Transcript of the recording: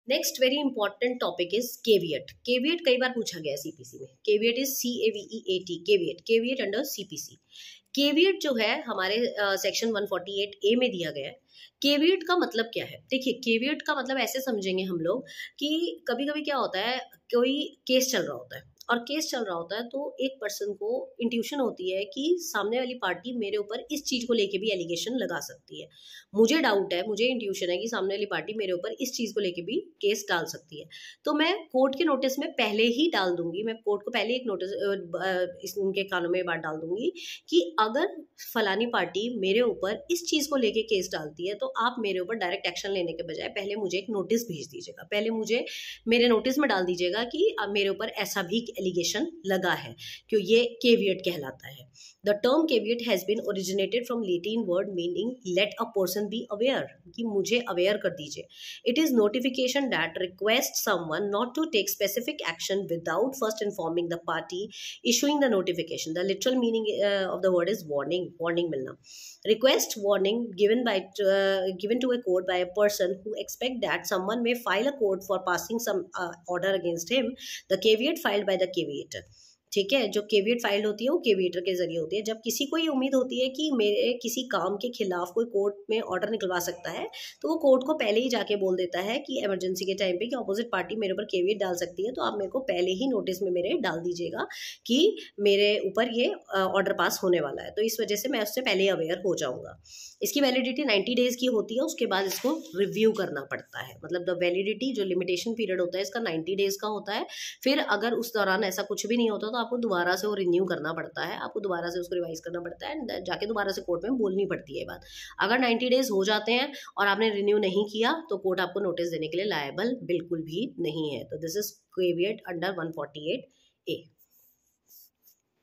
Next very important topic is caveat. Caveat कई बार पूछा गया है सीपीसी में। Caveat is CAVEAT, caveat, caveat under CPC. Caveat जो है हमारे सेक्शन 148A में दिया गया है। केवियट का मतलब क्या है? देखिए, केवियट का मतलब ऐसे समझेंगे हम लोग कि कभी कभी क्या होता है, कोई केस चल रहा होता है और केस चल रहा होता है तो एक पर्सन को इंट्यूशन होती है कि सामने वाली पार्टी मेरे ऊपर इस चीज को लेके भी एलिगेशन लगा सकती है। मुझे डाउट है, मुझे इंट्यूशन है कि सामने वाली पार्टी मेरे ऊपर इस चीज को लेके भी केस डाल सकती है, तो मैं कोर्ट के नोटिस में पहले ही डाल दूंगी, मैं कोर्ट को पहले एक नोटिस उनके कानों में बात डाल दूंगी कि अगर फलानी पार्टी मेरे ऊपर इस चीज को लेके केस डालती है तो आप मेरे ऊपर डायरेक्ट एक्शन लेने के बजाय पहले मुझे एक नोटिस भेज दीजिएगा, पहले मुझे मेरे नोटिस में डाल दीजिएगा कि अब मेरे ऊपर ऐसा भी एलिगेशन लगा है, क्यों ये केवियट कहलाता है। The term caveat has been originated from Latin word meaning let a person be aware, कि मुझे अवेयर कर दीजिए। It is notification that request someone not to take specific action without first informing the party issuing the notification. The literal meaning of the word is warning, warning मिलना। Request warning given to a court by a person who expect that someone may file a court for passing some order against him. The caveat filed by the caveator. ठीक है, जो caveat file होती है वो केविएटर के जरिए होती है। जब किसी को ये उम्मीद होती है कि मेरे किसी काम के खिलाफ कोई कोर्ट में ऑर्डर निकलवा सकता है, तो वो कोर्ट को पहले ही जाके बोल देता है कि इमरजेंसी के टाइम पे कि अपोजिट पार्टी मेरे ऊपर केवियट डाल सकती है, तो आप मेरे को पहले ही नोटिस में मेरे डाल दीजिएगा कि मेरे ऊपर ये ऑर्डर पास होने वाला है, तो इस वजह से मैं उससे पहले ही अवेयर हो जाऊंगा। इसकी वैलिडिटी 90 डेज की होती है, उसके बाद इसको रिव्यू करना पड़ता है। मतलब द वैलिडिटी जो लिमिटेशन पीरियड होता है इसका 90 डेज का होता है। फिर अगर उस दौरान ऐसा कुछ भी नहीं होता तो आपको दोबारा से वो रिन्यू करना पड़ता है, आपको दोबारा से उसको रिवाइज करना पड़ता है, जाके दोबारा से कोर्ट में बोलनी पड़ती है ये बात। अगर 90 डेज हो जाते हैं और आपने रिन्यू नहीं किया तो कोर्ट आपको नोटिस देने के लिए लायबल बिल्कुल भी नहीं है। तो this is caveat under 148A।